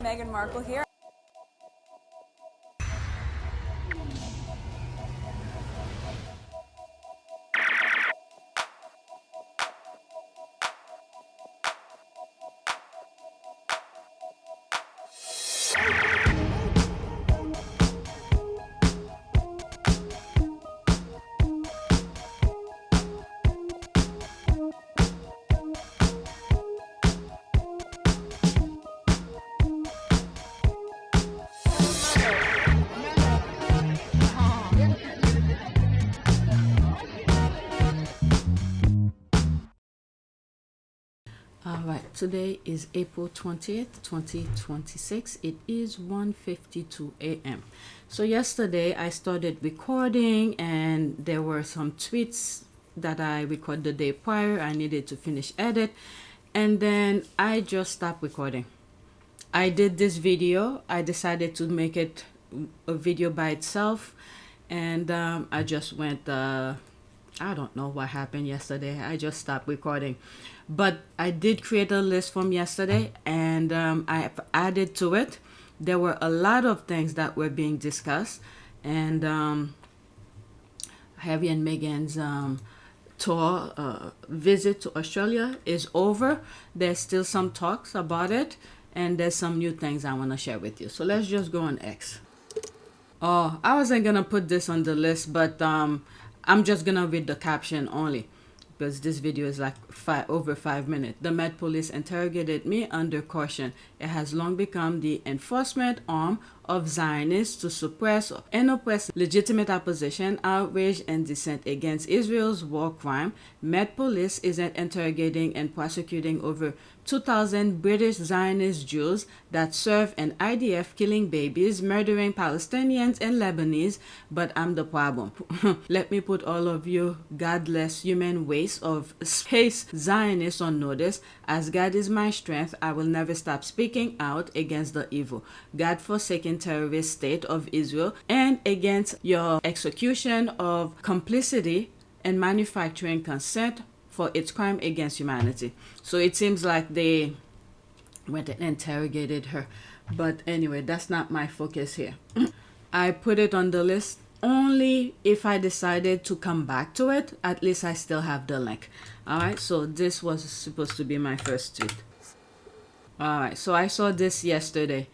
Meghan Markle here. Alright, today is April 20th, 2026. It is 1:52 a.m. So yesterday I started recording and there were some tweets that I recorded the day prior. I needed to finish edit and then I just stopped recording. I did this video. I decided to make it a video by itself and I just went I don't know what happened yesterday. I just stopped recording. But I did create a list from yesterday and I've added to it. There were a lot of things that were being discussed. And Harry and Meghan's tour visit to Australia is over. There's still some talks about it. And there's some new things I want to share with you. So let's just go on X. Oh, I wasn't going to put this on the list, but I'm just gonna read the caption only because this video is like over 5 minutes. The Met Police interrogated me under caution. It has long become the enforcement arm of Zionists to suppress and oppress legitimate opposition, outrage, and dissent against Israel's war crime. Met Police isn't interrogating and prosecuting over 2,000 British Zionist Jews that serve an IDF killing babies, murdering Palestinians and Lebanese, but I'm the problem. Let me put all of you godless human waste of space Zionists on notice. As God is my strength, I will never stop speaking out against the evil, God-forsaken terrorist state of Israel and against your execution of complicity and manufacturing consent for its crime against humanity. So it seems like they went and interrogated her. But anyway, that's not my focus here. I put it on the list only if I decided to come back to it. At least I still have the link. Alright, so this was supposed to be my first tweet. Alright, so I saw this yesterday.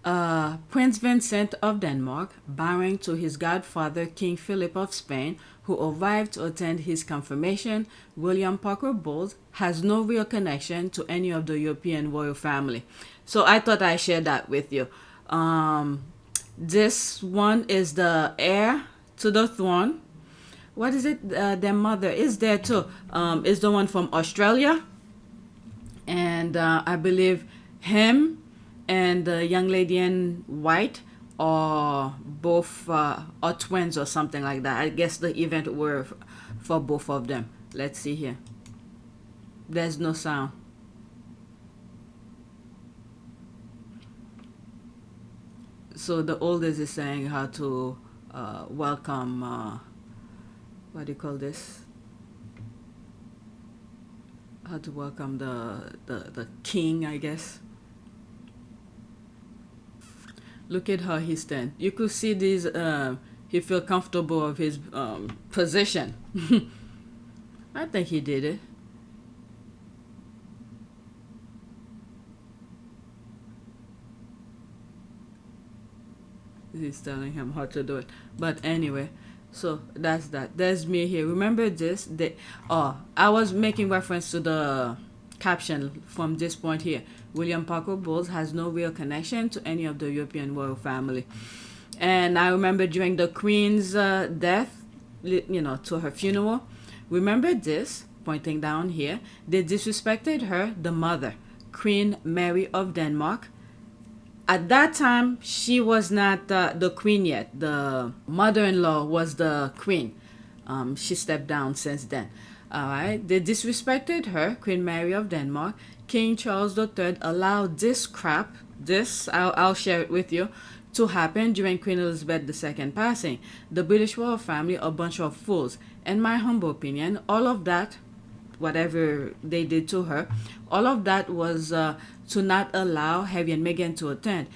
Prince Vincent of Denmark, bowing to his godfather King Felip of Spain, who arrived to attend his confirmation, William Parker Bowles, has no real connection to any of the European royal family. So I thought I'd share that with you. This one is the heir to the throne. What is it? Their mother is there too. Is the one from Australia. And I believe him and the young lady in white are both are twins or something like that. I guess the event were for both of them. Let's see here. There's no sound. So the oldest is saying how to welcome, what do you call this? How to welcome the king, I guess. Look at how he stands. You could see these, he feel comfortable of his position. I think he did it. He's telling him how to do it. But anyway, so that's that. There's me here. Remember this? I was making reference to the caption from this point here. William Parker Bowles has no real connection to any of the European royal family. And I remember during the Queen's death, to her funeral, remember this, pointing down here, they disrespected her, the mother, Queen Mary of Denmark. At that time, she was not the queen yet. The mother-in-law was the queen. She stepped down since then. All right. They disrespected her, Queen Mary of Denmark. King Charles III allowed this crap, I'll share it with you, to happen during Queen Elizabeth II passing. The British royal family, a bunch of fools. In my humble opinion, all of that whatever they did to her. All of that was to not allow Harry and Meghan to attend.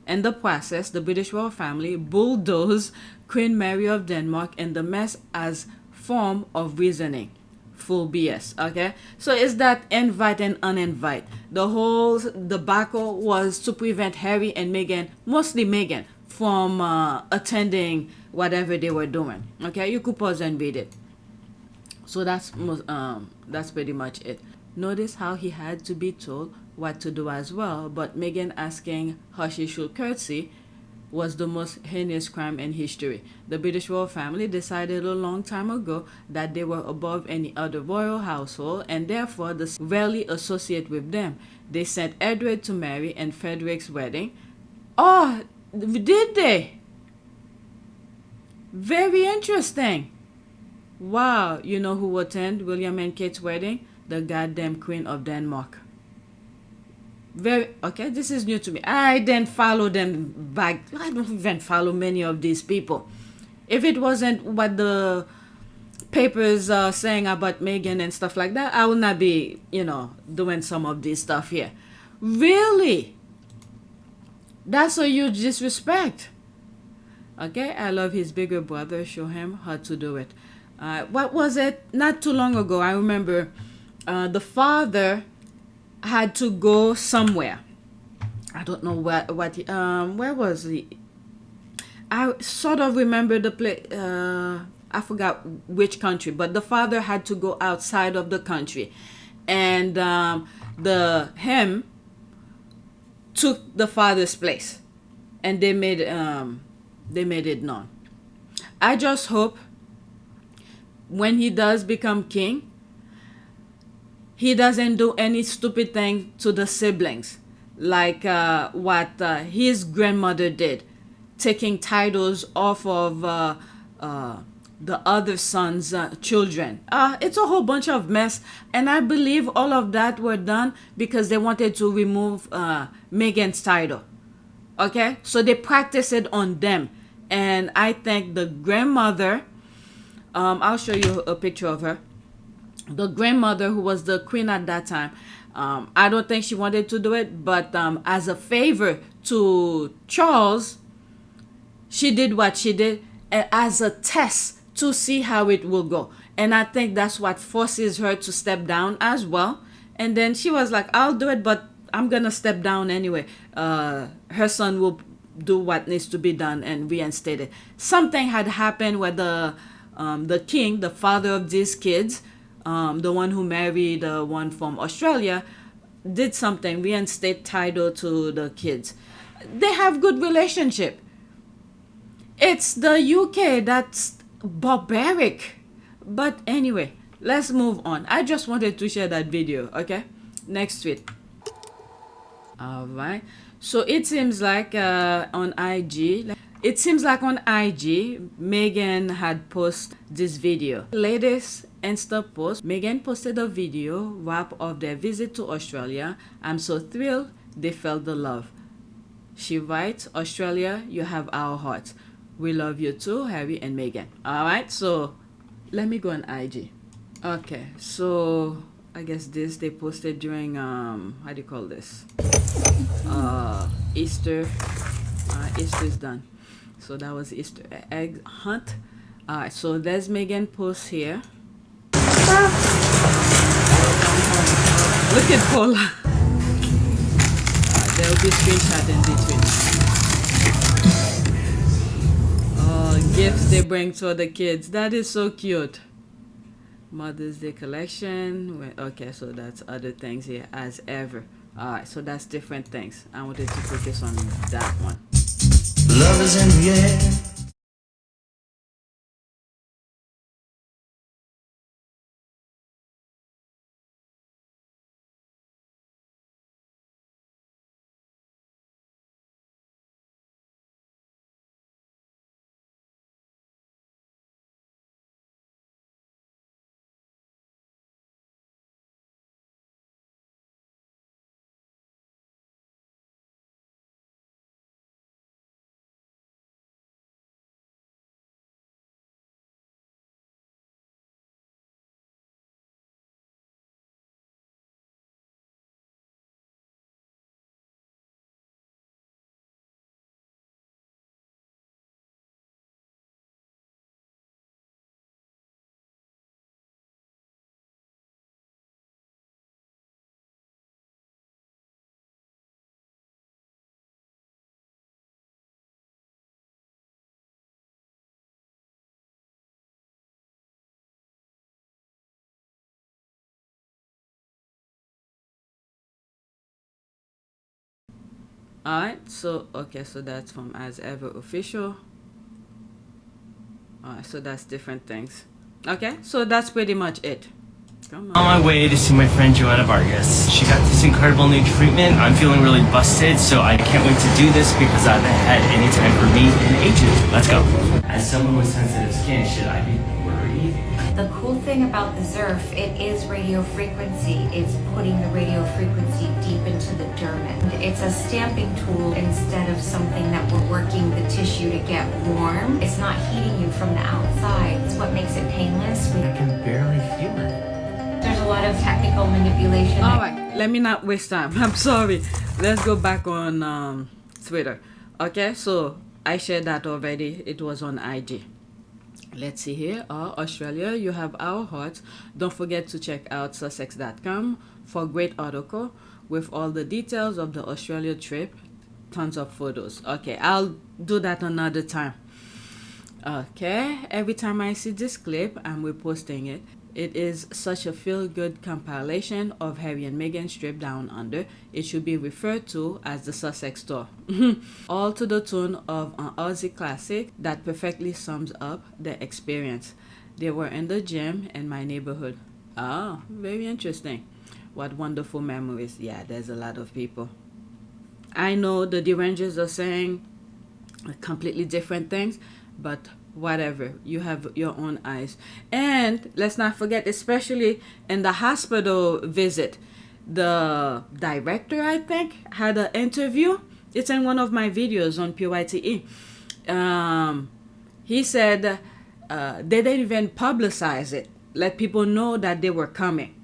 In the process, the British royal family bulldozed Queen Mary of Denmark and the mess as form of reasoning. Full BS, okay? So it's that invite and uninvite. The whole debacle was to prevent Harry and Meghan, mostly Meghan, from attending whatever they were doing. Okay, you could pause and read it. So that's pretty much it. Notice how he had to be told what to do as well, but Meghan asking how she should curtsy was the most heinous crime in history. The British royal family decided a long time ago that they were above any other royal household and therefore rarely associate with them. They sent Edward to Mary and Frederick's wedding. Oh, did they? Very interesting. Wow, you know who attended William and Kate's wedding? The goddamn Queen of Denmark. Very okay, this is new to me. I didn't follow them back. I don't even follow many of these people. If it wasn't what the papers are saying about Meghan and stuff like that, I would not be, doing some of this stuff here. Really? That's a huge disrespect. Okay, I love his bigger brother. Show him how to do it. What was it? Not too long ago, I remember the father had to go somewhere. I don't know where was he? I sort of remember the place. I forgot which country, but the father had to go outside of the country, and the him took the father's place, and they made it known. I just hope when he does become king, he doesn't do any stupid thing to the siblings, like what his grandmother did, taking titles off of the other son's children. It's a whole bunch of mess, and I believe all of that were done because they wanted to remove Meghan's title. Okay, so they practiced it on them, and I think the grandmother. I'll show you a picture of her. The grandmother, who was the queen at that time, I don't think she wanted to do it, but as a favor to Charles, she did what she did as a test to see how it will go. And I think that's what forces her to step down as well. And then she was like, I'll do it, but I'm going to step down anyway. Her son will do what needs to be done and reinstate it. Something had happened where the king, the father of these kids, the one who married the one from Australia, did something, reinstate title to the kids. They have good relationship. It's the UK that's barbaric. But anyway, let's move on. I just wanted to share that video, okay? Next tweet. Alright. So it seems like on IG, Meghan had posted this video. Latest Insta post, Meghan posted a video wrap of their visit to Australia. I'm so thrilled they felt the love. She writes, Australia, you have our hearts. We love you too, Harry and Meghan. Alright, so let me go on IG. Okay, so I guess they posted during how do you call this? Easter. Easter's done. So that was Easter egg hunt. Alright, so there's Meghan post here. Look at Paula. There will be screenshot in between. Gifts they bring to the kids. That is so cute. Mother's Day collection. Okay, so that's other things here as ever. Alright, so that's different things. I wanted to focus on that one. Love is in the air. All right. So okay. So that's from As Ever Official. All right. So that's different things. Okay. So that's pretty much it. Come On my way to see my friend Joanna Vargas. She got this incredible new treatment. I'm feeling really busted, so I can't wait to do this because I haven't had any time for me in ages. Let's go. As someone with sensitive skin, should I be worried? The cool thing about the ZERF, it is radio frequency. It's putting the radio frequency deep into the dermis. It's a stamping tool instead of something that we're working the tissue to get warm. It's not heating you from the outside. It's what makes it painless. I can barely feel it. There's a lot of technical manipulation. All right, let me not waste time. I'm sorry. Let's go back on Twitter. Okay, so I shared that already. It was on IG. Let's see here. Australia, you have our hearts. Don't forget to check out Sussex.com for a great article with all the details of the Australia trip. Tons of photos. Okay, I'll do that another time. Okay, every time I see this clip, I'm reposting it. It is such a feel-good compilation of Harry and Meghan's trip down under. It should be referred to as the Sussex tour. All to the tune of an Aussie classic that perfectly sums up the experience. They were in the gym in my neighborhood. Ah, very interesting. What wonderful memories. Yeah, there's a lot of people. I know the derangers are saying completely different things, but whatever, you have your own eyes. And let's not forget, especially in the hospital visit, the director, I think, had an interview. It's in one of my videos on PYTE. He said they didn't even publicize it, let people know that they were coming.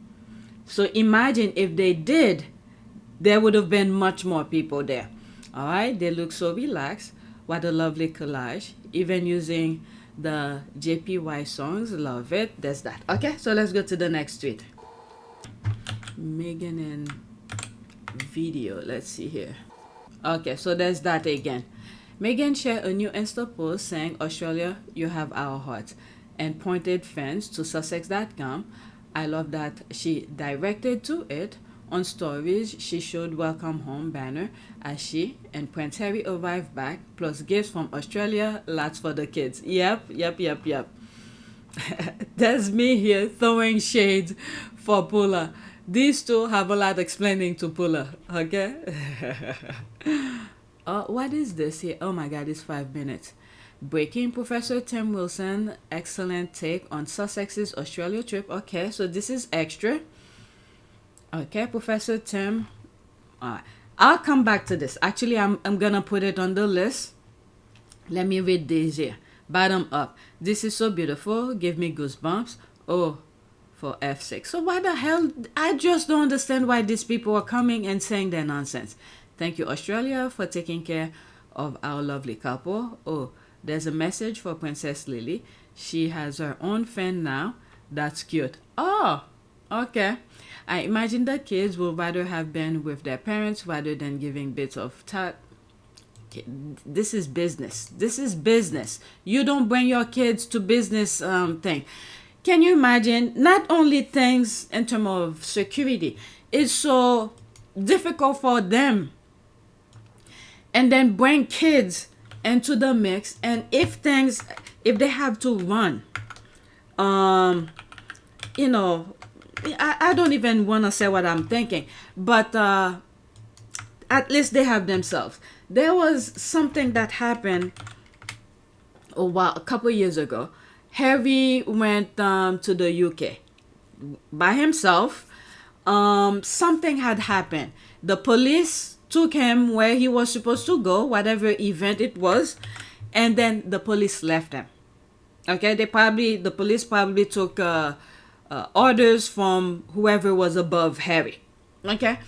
So imagine if they did, there would have been much more people there. All right, they look so relaxed. What a lovely collage. Even using the JPY songs. Love it. There's that. Okay, so let's go to the next tweet. Meghan and video. Let's see here. Okay, so there's that again. Meghan shared a new Insta post saying, Australia, you have our hearts, and pointed fans to Sussex.com. I love that she directed to it. On stories, she showed welcome home banner as she and Prince Harry arrived back, plus gifts from Australia, lots for the kids. Yep. There's me here throwing shades for Pula. These two have a lot explaining to Pula, okay? What is this here? Oh my God, it's 5 minutes. Breaking Professor Tim Wilson, excellent take on Sussex's Australia trip. Okay, so this is extra. Okay, Professor Tim. I'll come back to this. Actually, I'm gonna put it on the list. Let me read these here. Bottom up. This is so beautiful. Give me goosebumps. Oh, for F's sake. So why the hell? I just don't understand why these people are coming and saying their nonsense. Thank you, Australia, for taking care of our lovely couple. Oh, there's a message for Princess Lily. She has her own fan now. That's cute. Oh, okay. I imagine the kids would rather have been with their parents rather than giving bits of this is business. This is business. You don't bring your kids to business thing. Can you imagine? Not only things in terms of security, it's so difficult for them. And then bring kids into the mix. And if they have to run, I don't even want to say what I'm thinking, but at least they have themselves. There was something that happened a couple years ago. Harry went to the UK by himself. Something had happened. The police took him where he was supposed to go, whatever event it was, and then the police left him. Okay, the police probably took orders from whoever was above Harry. Okay,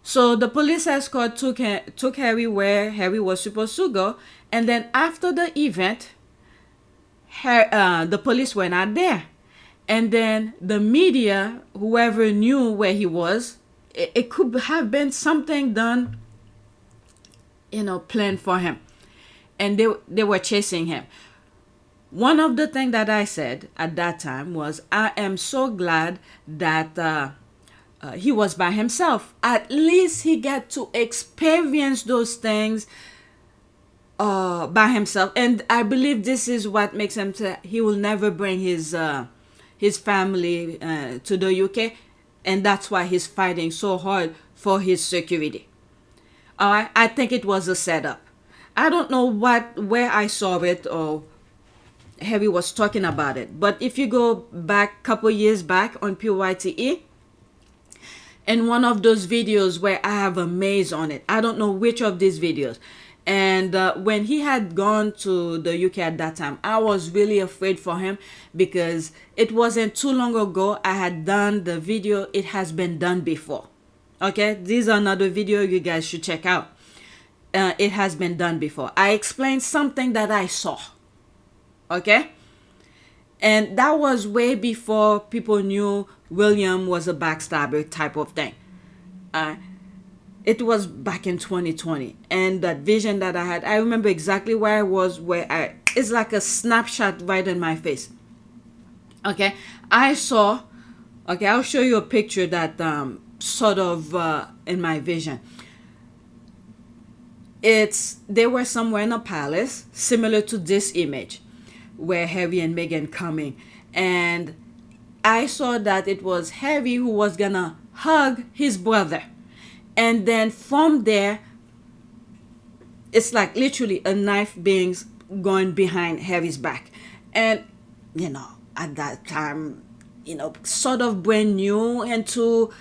so the police escort took Harry where Harry was supposed to go, and then after the event, the police were not there, and then the media, whoever knew where he was, it could have been something done, planned for him, and they were chasing him. One of the things that I said at that time was, I am so glad that he was by himself. At least he got to experience those things by himself. And I believe this is what makes him say he will never bring his family to the UK. And that's why he's fighting so hard for his security. I think it was a setup. I don't know where I saw it or Harry was talking about it. But if you go back a couple years back on PYTE, in one of those videos where I have a maze on it, I don't know which of these videos. And when he had gone to the UK at that time, I was really afraid for him because it wasn't too long ago I had done the video. It has been done before. Okay, these are another video you guys should check out. It has been done before. I explained something that I saw. Okay, and that was way before people knew William was a backstabber type of thing. It was back in 2020, and that vision that I had, I remember exactly where I was, it's like a snapshot right in my face. Okay, I saw, okay, I'll show you a picture that sort of in my vision. They were somewhere in a palace, similar to this image, where Harry and Meghan coming, and I saw that it was Harry who was gonna hug his brother. And then from there, it's like literally a knife being going behind Harry's back. And, you know, at that time, you know, sort of brand new into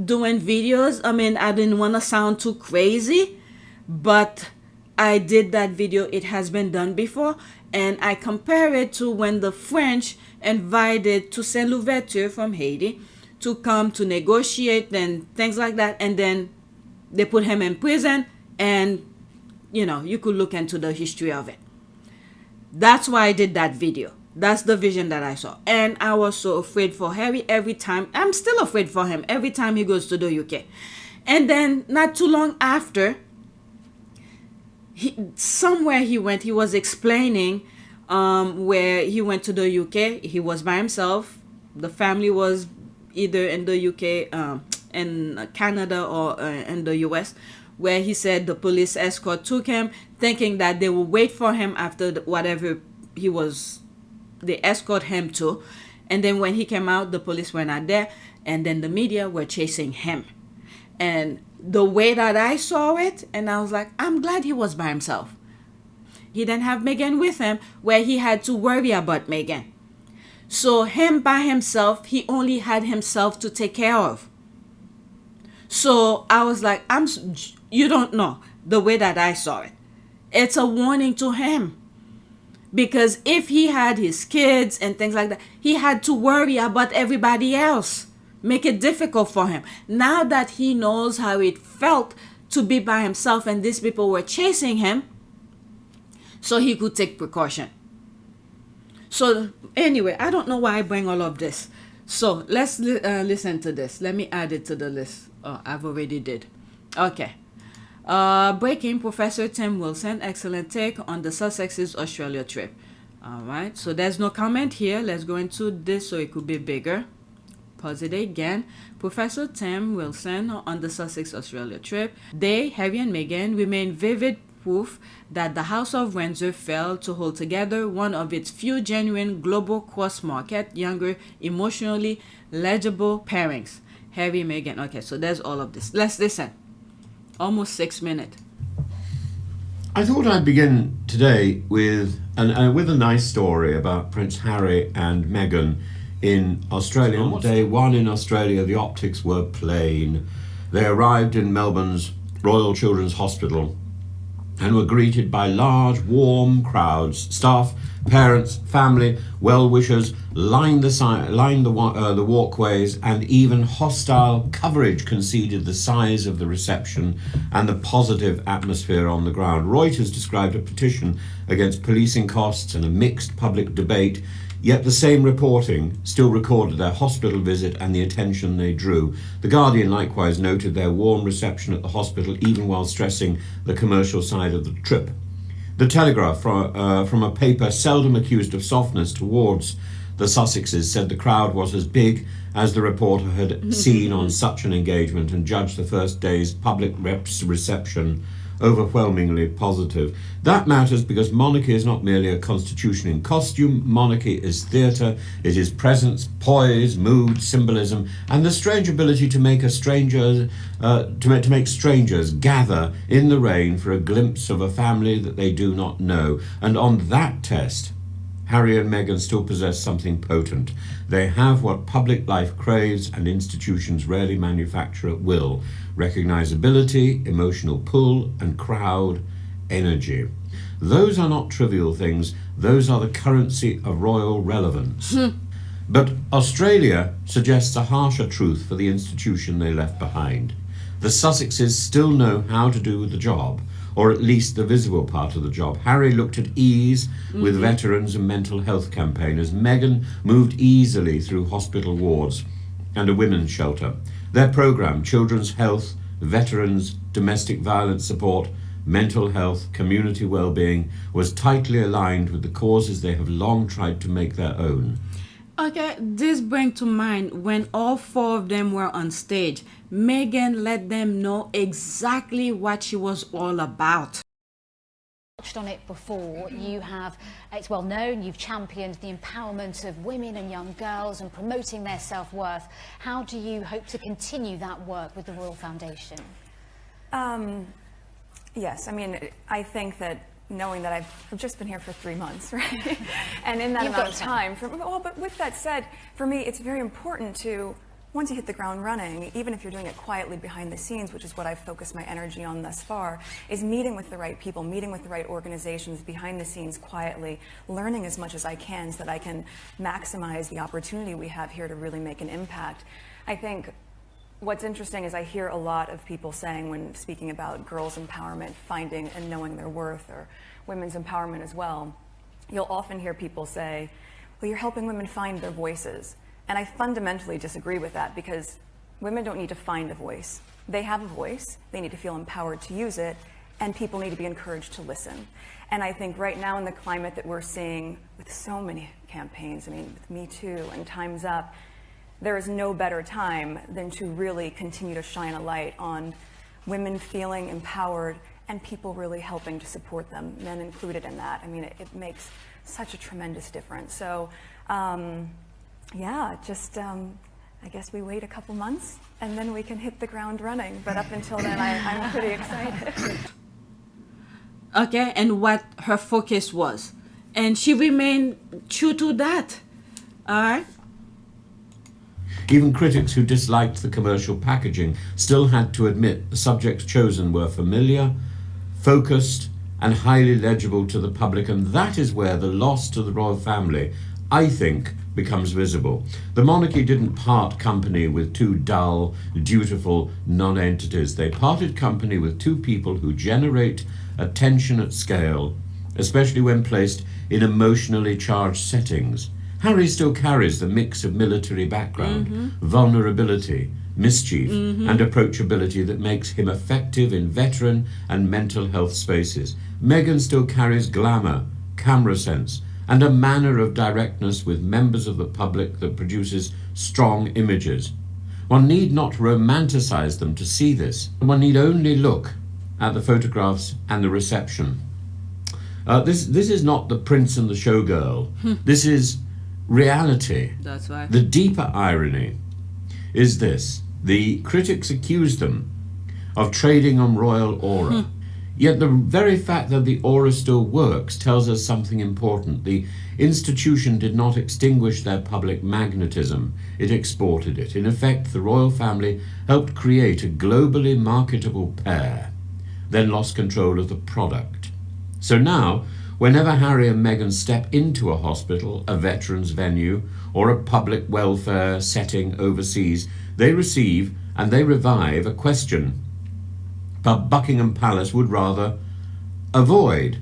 doing videos. I mean, I didn't want to sound too crazy, but I did that video. It has been done before. And I compare it to when the French invited Toussaint Louverture from Haiti to come to negotiate and things like that. And then they put him in prison, and, you know, you could look into the history of it. That's why I did that video. That's the vision that I saw. And I was so afraid for Harry every time. I'm still afraid for him every time he goes to the UK. And then not too long after, somewhere he went, he was explaining where he went to the UK. He was by himself. The family was either in the UK, in Canada, or in the US, where he said the police escort took him, thinking that they would wait for him after whatever they escort him to. And then when he came out, the police were not there, and then the media were chasing him. And the way that I saw it, and I was like, I'm glad he was by himself. He didn't have Meghan with him, where he had to worry about Meghan. So him by himself, he only had himself to take care of. So I was like, you don't know the way that I saw it. It's a warning to him. Because if he had his kids and things like that, he had to worry about everybody else. Make it difficult for him. Now that he knows how it felt to be by himself and these people were chasing him, so he could take precaution. So anyway, I don't know why I bring all of this. So let's listen to this. Let me add it to the list. Oh, I've already did. Okay. Breaking, Professor Tim Wilson, excellent take on the Sussex's Australia trip. All right. So there's no comment here. Let's go into this so it could be bigger. Pause it again. Professor Tim Wilson on the Sussex Australia trip. They, Harry and Meghan, remain vivid proof that the House of Windsor failed to hold together one of its few genuine global cross-market, younger, emotionally legible pairings. Harry, Meghan. Okay, so there's all of this. Let's listen. Almost 6 minutes. I thought I'd begin today with a nice story about Prince Harry and Meghan in Australia. On day one in Australia, the optics were plain. They arrived in Melbourne's Royal Children's Hospital and were greeted by large, warm crowds. Staff, parents, family, well-wishers lined the walkways, and even hostile coverage conceded the size of the reception and the positive atmosphere on the ground. Reuters described a petition against policing costs and a mixed public debate, yet the same reporting still recorded their hospital visit and the attention they drew. The Guardian likewise noted their warm reception at the hospital, even while stressing the commercial side of the trip. The Telegraph, from a paper seldom accused of softness towards the Sussexes, said the crowd was as big as the reporter had seen on such an engagement and judged the first day's public reception overwhelmingly positive. That matters because monarchy is not merely a constitution in costume. Monarchy is theatre. It is presence, poise, mood, symbolism, and the strange ability to make strangers gather in the rain for a glimpse of a family that they do not know. And on that test, Harry and Meghan still possess something potent. They have what public life craves and institutions rarely manufacture at will: recognizability, emotional pull, and crowd energy. Those are not trivial things. Those are the currency of royal relevance. But Australia suggests a harsher truth for the institution they left behind. The Sussexes still know how to do the job, or at least the visible part of the job. Harry looked at ease with veterans and mental health campaigners. Meghan moved easily through hospital wards and a women's shelter. Their programme, children's health, veterans, domestic violence support, mental health, community well-being, was tightly aligned with the causes they have long tried to make their own. Okay, this brings to mind when all four of them were on stage, Meghan let them know exactly what she was all about. Touched on it before. It's well known, you've championed the empowerment of women and young girls and promoting their self-worth. How do you hope to continue that work with the Royal Foundation? Yes, I mean, I think that knowing that I've just been here for 3 months, right? And in that amount of time, but with that said, for me, it's very important to, once you hit the ground running, even if you're doing it quietly behind the scenes, which is what I've focused my energy on thus far, is meeting with the right people, meeting with the right organizations behind the scenes quietly, learning as much as I can so that I can maximize the opportunity we have here to really make an impact. I think what's interesting is I hear a lot of people saying, when speaking about girls' empowerment, finding and knowing their worth, or women's empowerment as well, you'll often hear people say, well, you're helping women find their voices. And I fundamentally disagree with that, because women don't need to find a voice. They have a voice, they need to feel empowered to use it, and people need to be encouraged to listen. And I think right now in the climate that we're seeing with so many campaigns, I mean, with Me Too and Time's Up, there is no better time than to really continue to shine a light on women feeling empowered and people really helping to support them, men included in that. I mean, it makes such a tremendous difference. So, yeah, just I guess we wait a couple months and then we can hit the ground running. But up until then, I'm pretty excited. Okay, and what her focus was. And she remained true to that. All right? Even critics who disliked the commercial packaging still had to admit the subjects chosen were familiar, focused, and highly legible to the public, and that is where the loss to the royal family, I think, becomes visible. The monarchy didn't part company with two dull, dutiful non-entities. They parted company with two people who generate attention at scale, especially when placed in emotionally charged settings. Harry still carries the mix of military background, vulnerability, mischief, and approachability that makes him effective in veteran and mental health spaces. Meghan still carries glamour, camera sense, and a manner of directness with members of the public that produces strong images. One need not romanticize them to see this. One need only look at the photographs and the reception. This is not the prince and the showgirl. This is reality. That's right. The deeper irony is this: the critics accuse them of trading on royal aura. Yet the very fact that the aura still works tells us something important. The institution did not extinguish their public magnetism, it exported it. In effect, the royal family helped create a globally marketable pair, then lost control of the product. So now, whenever Harry and Meghan step into a hospital, a veterans venue, or a public welfare setting overseas, they receive and they revive a question but Buckingham Palace would rather avoid.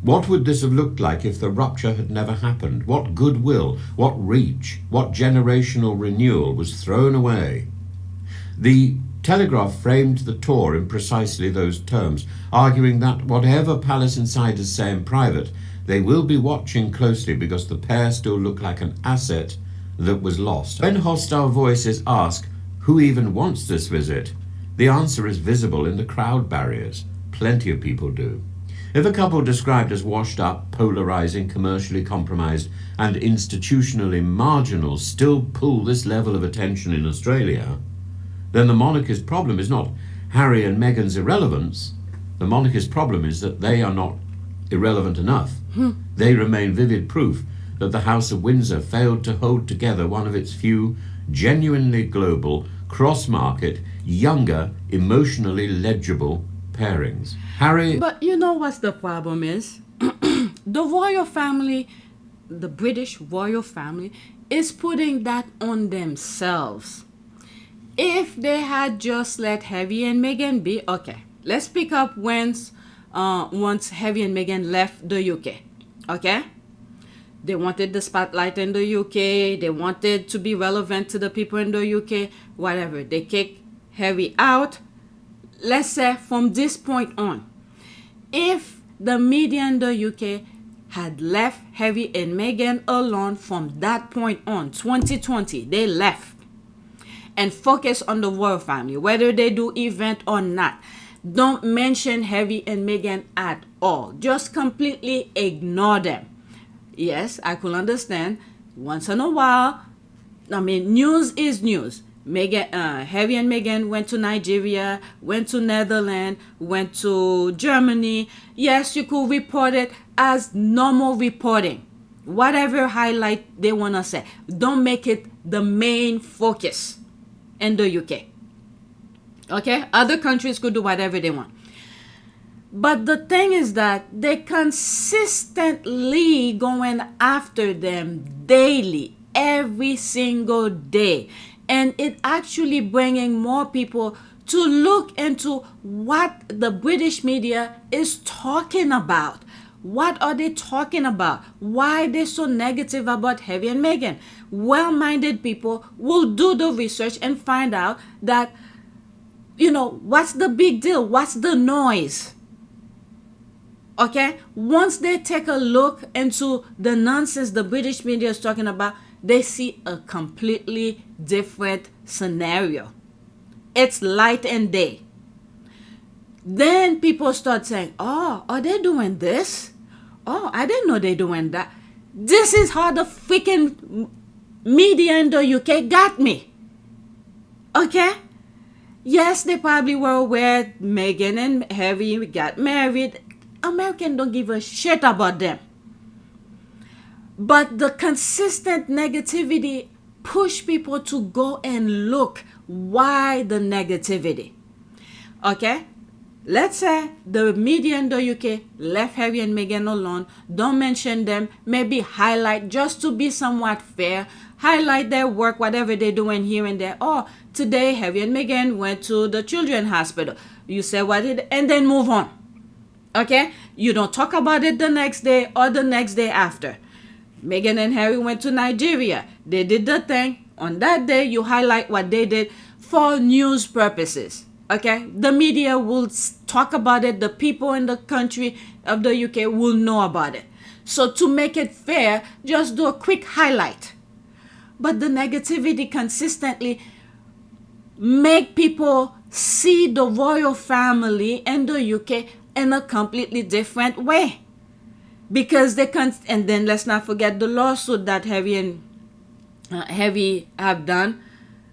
What would this have looked like if the rupture had never happened? What goodwill, what reach, what generational renewal was thrown away? The Telegraph framed the tour in precisely those terms, arguing that whatever palace insiders say in private, they will be watching closely because the pair still look like an asset that was lost. When hostile voices ask who even wants this visit, the answer is visible in the crowd barriers. Plenty of people do. If a couple described as washed up, polarizing, commercially compromised, and institutionally marginal still pull this level of attention in Australia, then the monarchist problem is not Harry and Meghan's irrelevance. The monarchist problem is that they are not irrelevant enough. They remain vivid proof that the House of Windsor failed to hold together one of its few genuinely global, cross-market, younger, emotionally legible pairings. Harry... But you know what's the problem is? The royal family, the British royal family, is putting that on themselves. If they had just let Harry and Meghan be, okay, let's pick up once Harry and Meghan left the UK, okay? They wanted the spotlight in the UK, they wanted to be relevant to the people in the UK, whatever. They kicked Harry out. Let's say from this point on, if the media in the UK had left Harry and Meghan alone from that point on, 2020, they left and focus on the royal family, whether they do event or not. Don't mention Harry and Meghan at all. Just completely ignore them. Yes, I could understand. Once in a while, I mean, news is news. Harry and Meghan went to Nigeria, went to Netherlands, went to Germany. Yes, you could report it as normal reporting. Whatever highlight they want to say. Don't make it the main focus in the UK. Okay? Other countries could do whatever they want. But the thing is that they consistently going after them daily, every single day. And it actually bringing more people to look into what the British media is talking about. What are they talking about? Why are they so negative about Harry and Meghan? Well-minded people will do the research and find out that, you know, what's the big deal? What's the noise? Okay? Once they take a look into the nonsense the British media is talking about, they see a completely different scenario. It's light and day. Then people start saying, oh, are they doing this? Oh, I didn't know they're doing that. This is how the freaking media in the UK got me. Okay? Yes, they probably were aware Meghan and Harry got married. Americans don't give a shit about them. But the consistent negativity push people to go and look. Why the negativity? Okay? Let's say the media in the UK left Harry and Meghan alone. Don't mention them. Maybe highlight, just to be somewhat fair, highlight their work, whatever they're doing here and there. Oh, today Harry and Meghan went to the children's hospital. You say what it, and then move on. Okay? You don't talk about it the next day or the next day after. Meghan and Harry went to Nigeria. They did the thing. On that day, you highlight what they did for news purposes. Okay? The media will talk about it. The people in the country of the UK will know about it. So to make it fair, just do a quick highlight. But the negativity consistently make people see the royal family in the UK in a completely different way. Because they can't, and then let's not forget the lawsuit that Harry have done.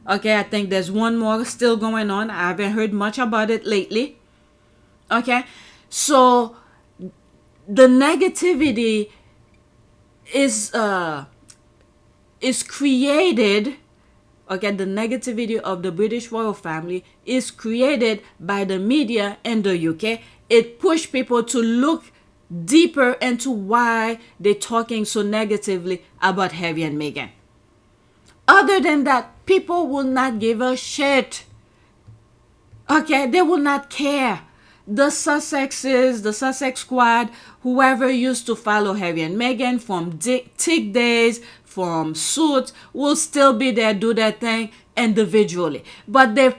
Okay, I think there's one more still going on. I haven't heard much about it lately. Okay, so the negativity is created. Okay, the negativity of the British royal family is created by the media in the UK. It pushed people to look deeper into why they're talking so negatively about Harry and Meghan. Other than that, people will not give a shit. Okay, they will not care. The Sussexes, the Sussex squad, whoever used to follow Harry and Meghan from Tick days, from Suits, will still be there, do their thing individually. But the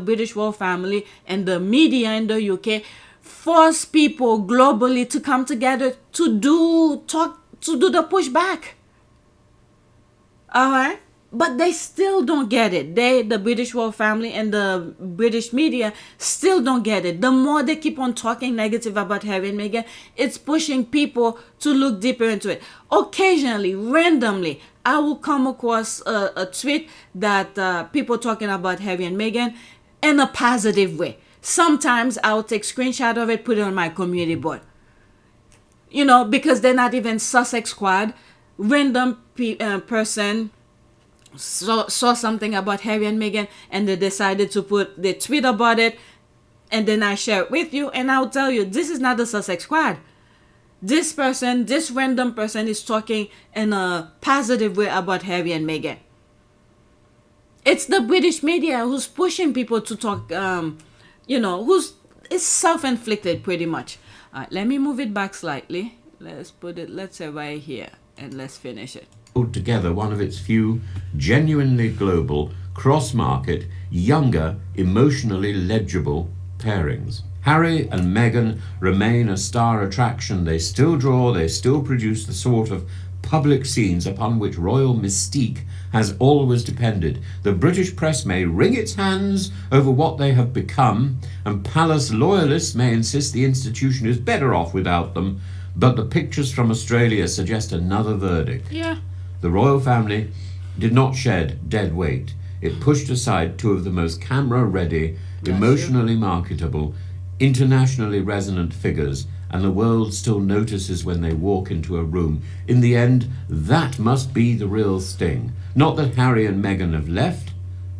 British royal family and the media in the UK force people globally to come together to do the pushback. All right. But they still don't get it. The British royal family and the British media still don't get it. The more they keep on talking negative about Harry and Meghan, it's pushing people to look deeper into it. Occasionally, randomly, I will come across a tweet that people talking about Harry and Meghan in a positive way. Sometimes I'll take screenshot of it, put it on my community board. You know, because they're not even Sussex squad. Random person saw something about Harry and Meghan and they decided to put the tweet about it, and then I share it with you, and I'll tell you, this is not the Sussex squad. This random person is talking in a positive way about Harry and Meghan. It's the British media who's pushing people to talk, it's self-inflicted pretty much. All right, let me move it back slightly. Let's say right here, and let's finish it. Pulled together one of its few genuinely global, cross-market, younger, emotionally legible pairings. Harry and Meghan remain a star attraction. They still draw, they still produce the sort of public scenes upon which royal mystique has always depended. The British press may wring its hands over what they have become, and palace loyalists may insist the institution is better off without them, but the pictures from Australia suggest another verdict. Yeah. The royal family did not shed dead weight. It pushed aside two of the most camera-ready, emotionally marketable, internationally resonant figures, and the world still notices when they walk into a room. In the end, that must be the real sting. Not that Harry and Meghan have left,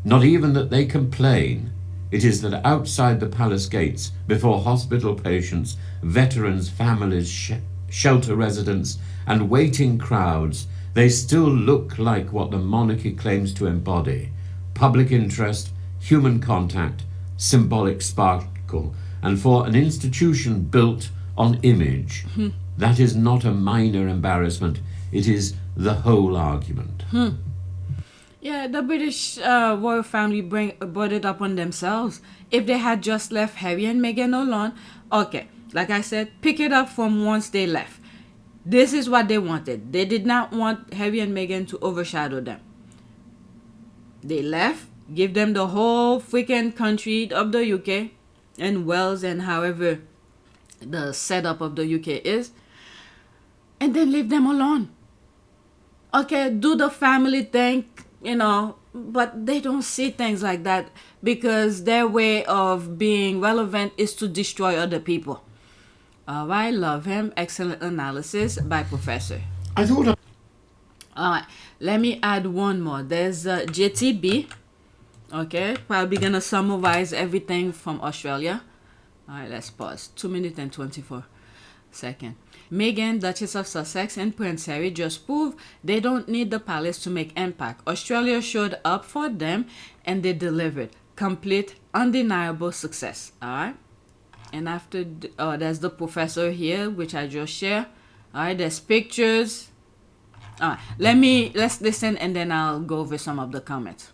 not even that they complain. It is that outside the palace gates, before hospital patients, veterans, families, shelter residents, and waiting crowds, they still look like what the monarchy claims to embody: public interest, human contact, symbolic sparkle. And for an institution built on image, that is not a minor embarrassment. It is the whole argument. Yeah, the British royal family brought it up on themselves. If they had just left Harry and Meghan alone, okay, like I said, pick it up from once they left. This is what they wanted. They did not want Harry and Meghan to overshadow them. They left, give them the whole freaking country of the UK and Wales and however the setup of the UK is, and then leave them alone. Okay, do the family thing, but they don't see things like that because their way of being relevant is to destroy other people. I love him. Excellent analysis by Professor. I thought... All right, let me add one more. There's JTB. Okay, probably gonna summarize everything from Australia. All right, let's pause. 2 minutes and 24 seconds. Meghan, Duchess of Sussex, and Prince Harry just proved they don't need the palace to make impact. Australia showed up for them, and they delivered. Complete, undeniable success. All right. And after, there's the professor here, which I just shared. All right, there's pictures. All right, let's listen, and then I'll go over some of the comments.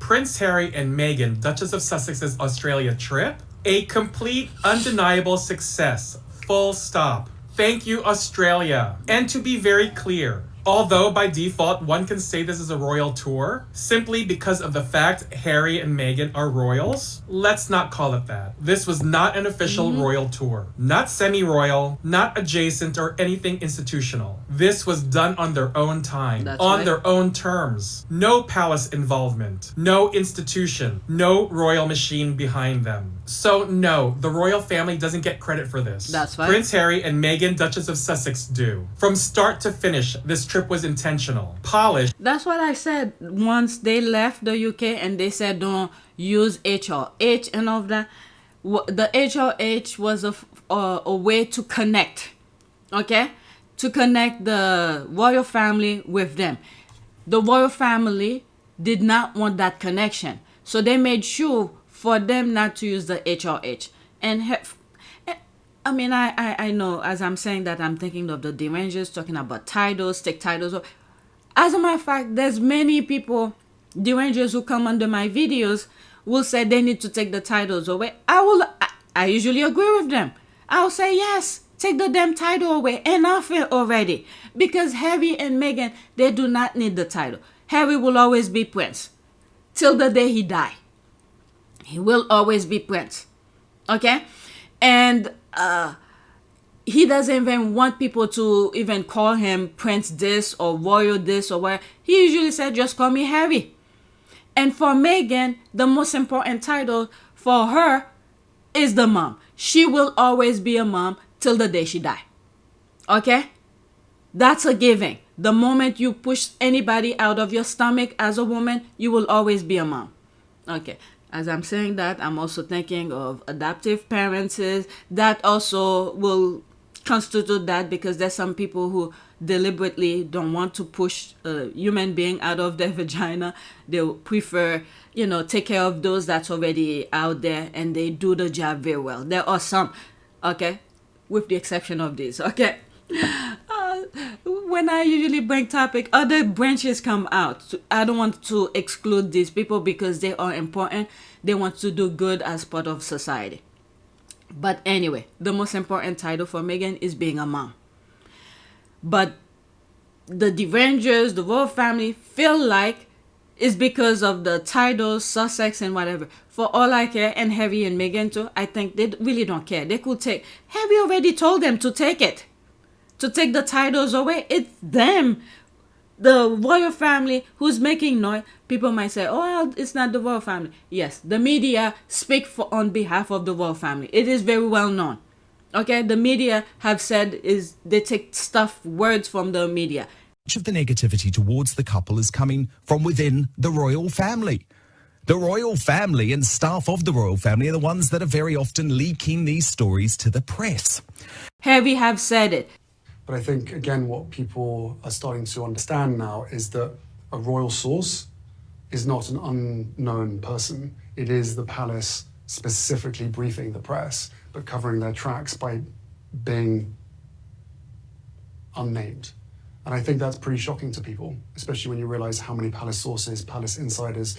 Prince Harry and Meghan, Duchess of Sussex's Australia trip, a complete, undeniable success. Full stop. Thank you, Australia. And to be very clear, although by default one can say this is a royal tour, simply because of the fact Harry and Meghan are royals, let's not call it that. This was not an official royal tour. Not semi-royal, not adjacent or anything institutional. This was done on their own time, on their own terms. No palace involvement, no institution, no royal machine behind them. So no, the royal family doesn't get credit for this. That's right. Prince Harry and Meghan, Duchess of Sussex do. From start to finish, this trip was intentional, polished. That's what I said once they left the UK and they said don't use HRH and all of that. The HRH was a way to connect, okay? To connect the royal family with them. The royal family did not want that connection. So they made sure for them not to use the HRH. And I mean, I know as I'm saying that, I'm thinking of the derangers talking about titles, take titles. As a matter of fact, there's many people, derangers who come under my videos, will say they need to take the titles away. I usually agree with them. I'll say, yes, take the damn title away. Enough already. Because Harry and Meghan, they do not need the title. Harry will always be Prince. Till the day he die. He will always be Prince. Okay? And he doesn't even want people to even call him Prince this or Royal this or whatever. He usually said, just call me Harry. And for Meghan, the most important title for her is the mom. She will always be a mom till the day she die. Okay? That's a given. The moment you push anybody out of your stomach as a woman, you will always be a mom. Okay. As I'm saying that, I'm also thinking of adoptive parents. That also will constitute that, because there's some people who deliberately don't want to push a human being out of their vagina. They prefer, take care of those that's already out there, and they do the job very well. There are some, okay, with the exception of this, okay. When I usually bring topic, other branches come out. I don't want to exclude these people because they are important. They want to do good as part of society. But anyway, the most important title for Meghan is being a mom. But the Rangers, the royal family, feel like it's because of the titles, Sussex and whatever. For all I care, and Harry and Meghan too, I think they really don't care. They could take, Harry already told them to take it. To take the titles away. It's them, the royal family, who's making noise. People might say, oh, well, it's not the royal family. Yes, the media speak on behalf of the royal family. It is very well known. Okay, the media have said is they take words from the media. Much of the negativity towards the couple is coming from within the royal family. The royal family and staff of the royal family are the ones that are very often leaking these stories to the press. Harry have said it. But I think, again, what people are starting to understand now is that a royal source is not an unknown person. It is the palace specifically briefing the press, but covering their tracks by being unnamed. And I think that's pretty shocking to people, especially when you realize how many palace sources, palace insiders,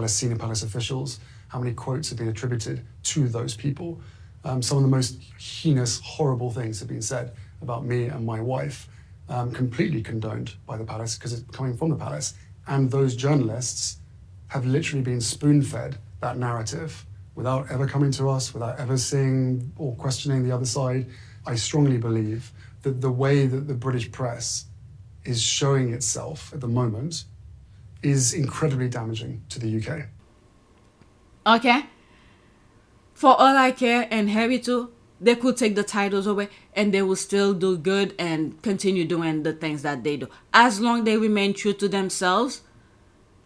senior palace officials, how many quotes have been attributed to those people. Some of the most heinous, horrible things have been said about me and my wife, completely condoned by the palace because it's coming from the palace. And those journalists have literally been spoon-fed that narrative without ever coming to us, without ever seeing or questioning the other side. I strongly believe that the way that the British press is showing itself at the moment is incredibly damaging to the UK. Okay? For all I care, and Harry too, they could take the titles away and they will still do good and continue doing the things that they do. As long as they remain true to themselves,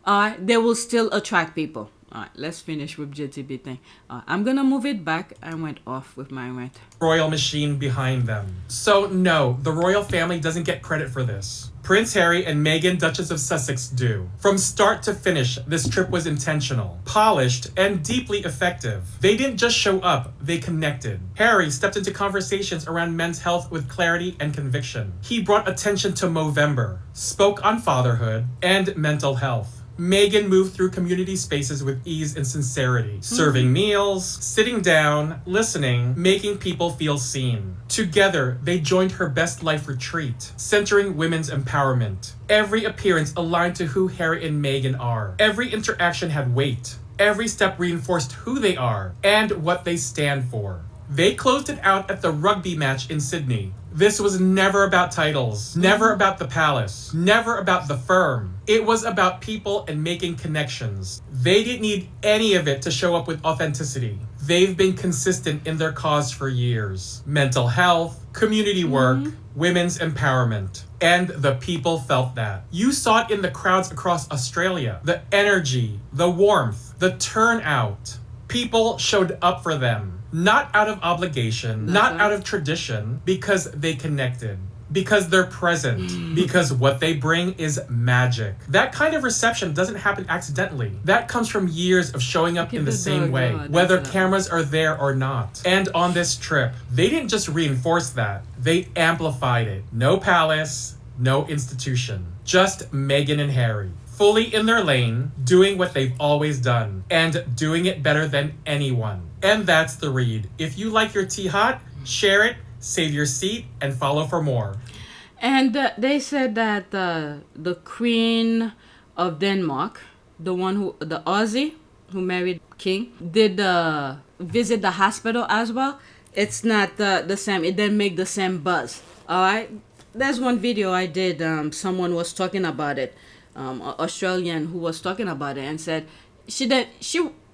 they will still attract people. All right, let's finish with JTB thing. I'm going to move it back. I went off with my rant. Royal machine behind them. So no, the royal family doesn't get credit for this. Prince Harry and Meghan, Duchess of Sussex, do. From start to finish, this trip was intentional, polished, and deeply effective. They didn't just show up, they connected. Harry stepped into conversations around men's health with clarity and conviction. He brought attention to Movember, spoke on fatherhood and mental health. Meghan moved through community spaces with ease and sincerity, serving meals, sitting down, listening, making people feel seen. Together, they joined her Best Life retreat, centering women's empowerment. Every appearance aligned to who Harry and Meghan are. Every interaction had weight. Every step reinforced who they are and what they stand for. They closed it out at the rugby match in Sydney. This was never about titles, never about the palace, never about the firm. It was about people and making connections. They didn't need any of it to show up with authenticity. They've been consistent in their cause for years. Mental health, community work, women's empowerment. And the people felt that. You saw it in the crowds across Australia. The energy, the warmth, the turnout. People showed up for them. Not out of obligation, not out of tradition, because they connected, because they're present, because what they bring is magic. That kind of reception doesn't happen accidentally. That comes from years of showing up in the same way, whether cameras are there or not. And on this trip, they didn't just reinforce that, they amplified it. No palace, no institution, just Meghan and Harry. Fully in their lane, doing what they've always done, and doing it better than anyone. And that's the read. If you like your tea hot, share it, save your seat, and follow for more. And they said that the Queen of Denmark, the Aussie who married King, did visit the hospital as well. It's not the same. It didn't make the same buzz. All right. There's one video I did. Someone was talking about it. An Australian who was talking about it and said she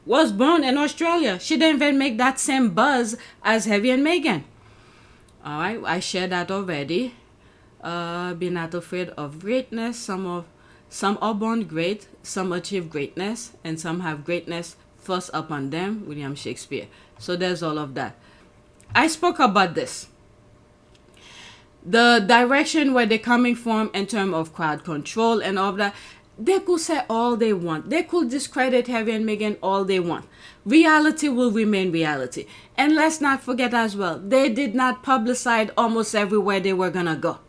was born in Australia. She didn't even make that same buzz as Harry and Meghan. All right. I shared that already. Be not afraid of greatness. Some are born great, some achieve greatness, and some have greatness thrust upon them. William Shakespeare. So there's all of that. I spoke about this. The direction where they're coming from in terms of crowd control and all of that, they could say all they want. They could discredit Harry and Meghan all they want. Reality will remain reality. And let's not forget as well, they did not publicize almost everywhere they were going to go.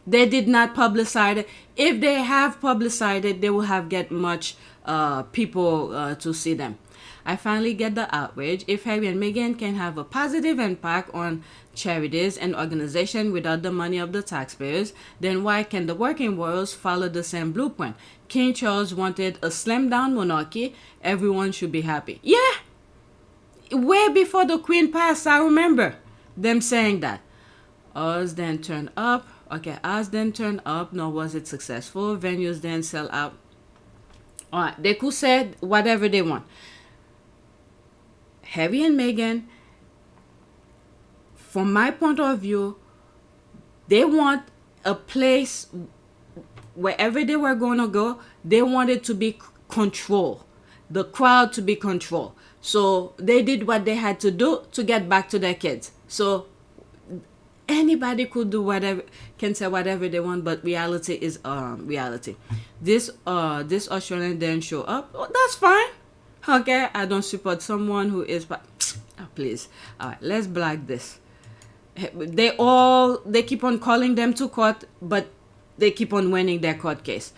They did not publicize it. If they have publicized it, they will have get much people to see them. I finally get the outrage. If Harry and Meghan can have a positive impact on charities and organizations without the money of the taxpayers, then why can the working worlds follow the same blueprint? King Charles wanted a slimmed down monarchy. Everyone should be happy. Yeah! Way before the Queen passed, I remember them saying that. Ours then turned up. Okay, ours then turned up, nor was it successful. Venues then sell out. All right, they could say whatever they want. Harry and Meghan, from my point of view, they want a place, wherever they were going to go, they wanted to be controlled, the crowd to be controlled. So they did what they had to do to get back to their kids. So anybody could do whatever, can say whatever they want, but reality is reality. This Australian didn't show up. Oh, that's fine. Okay, I don't support someone who is, but oh, please. All right, let's black this. They keep on calling them to court, but they keep on winning their court case.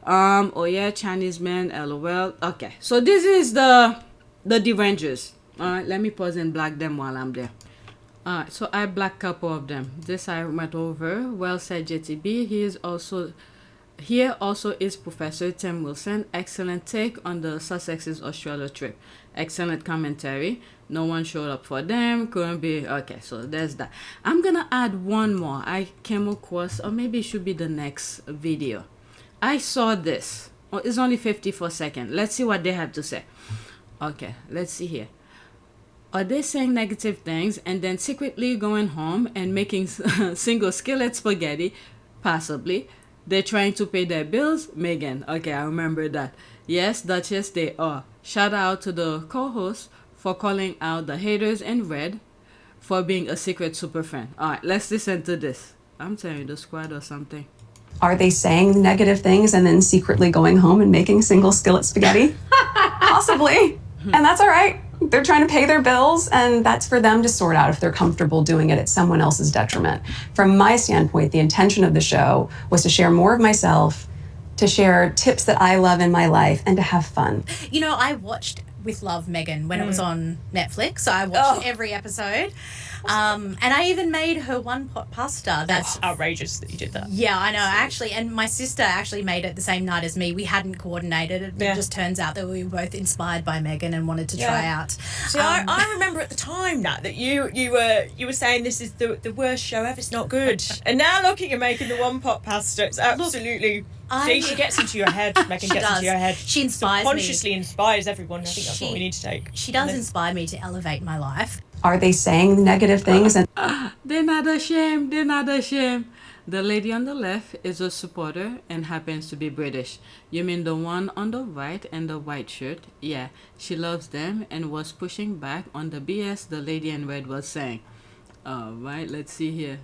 Oh yeah, Chinese man, LOL. Okay, so this is the derangers. All right, let me pause and black them while I'm there. Alright, so I black couple of them. This I went over. Well said, JTB. Here also is Professor Tim Wilson. Excellent take on the Sussex's Australia trip. Excellent commentary. No one showed up for them. Couldn't be. Okay, so there's that. I'm gonna add one more. I came across, or maybe it should be the next video. I saw this. Oh, it's only 54 seconds. Let's see what they have to say. Okay, let's see here. Are they saying negative things and then secretly going home and making single skillet spaghetti? Possibly. They're trying to pay their bills? Meghan. Okay, I remember that. Yes, Duchess, they are. Shout out to the co-host for calling out the haters in red for being a secret super fan. All right, let's listen to this. I'm telling you, the squad or something. Are they saying negative things and then secretly going home and making single skillet spaghetti? Possibly. And that's all right. They're trying to pay their bills, and that's for them to sort out if they're comfortable doing it at someone else's detriment. From my standpoint, the intention of the show was to share more of myself, to share tips that I love in my life, and to have fun. You know, I watched with love Meghan when it was on Netflix. So I watched every episode. And I even made her one pot pasta. That's outrageous that you did that. Yeah, I know, actually. And my sister actually made it the same night as me. We hadn't coordinated it. It just turns out that we were both inspired by Meghan and wanted to try out. See, I remember at the time that you were saying this is the worst show ever. It's not good. And now look at you making the one pot pasta. It's absolutely... See, she gets into your head. Meghan gets into your head. She inspires me. Consciously inspires everyone. I think that's what we need to take. She does inspire me to elevate my life. Are they saying negative things? And They're not ashamed. They're not ashamed. The lady on the left is a supporter and happens to be British. You mean the one on the right in the white shirt? Yeah, she loves them and was pushing back on the BS the lady in red was saying. All right, let's see here.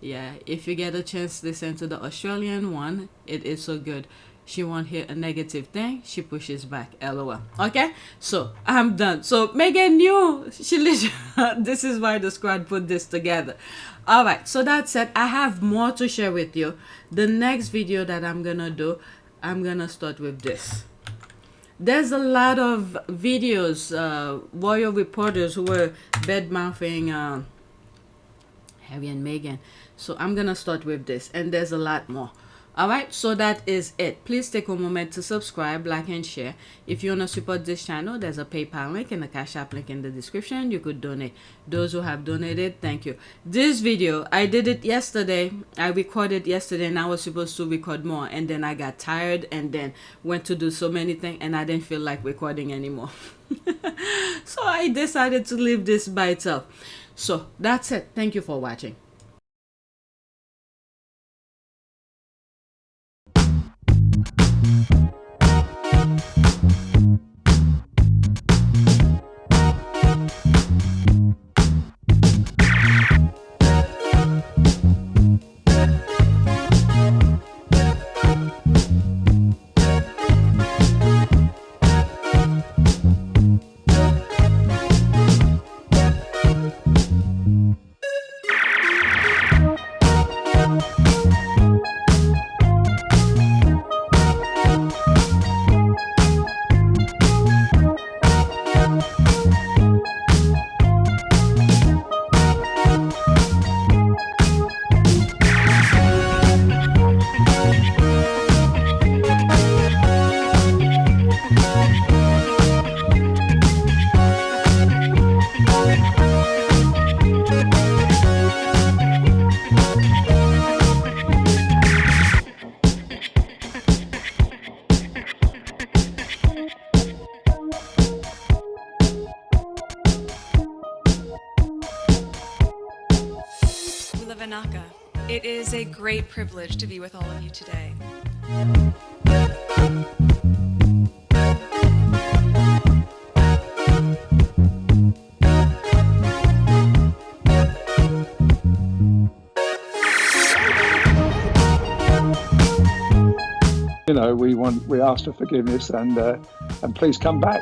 Yeah, if you get a chance to listen to the Australian one, it is so good. She won't hear a negative thing. She pushes back. LOL. Okay? So, I'm done. So, Meghan knew. She literally... This is why the squad put this together. Alright, so that said, I have more to share with you. The next video that I'm gonna do, I'm gonna start with this. There's a lot of videos, royal reporters who were bad-mouthing Harry and Meghan. So I'm gonna start with this, and there's a lot more. Alright, so that is it. Please take a moment to subscribe, like, and share. If you want to support this channel, there's a PayPal link and a Cash App link in the description. You could donate. Those who have donated, thank you. This video, I did it yesterday. I recorded yesterday and I was supposed to record more. And then I got tired and then went to do so many things and I didn't feel like recording anymore. So I decided to leave this by itself. So that's it. Thank you for watching. It is a great privilege to be with all of you today. You know, we ask for forgiveness and please come back.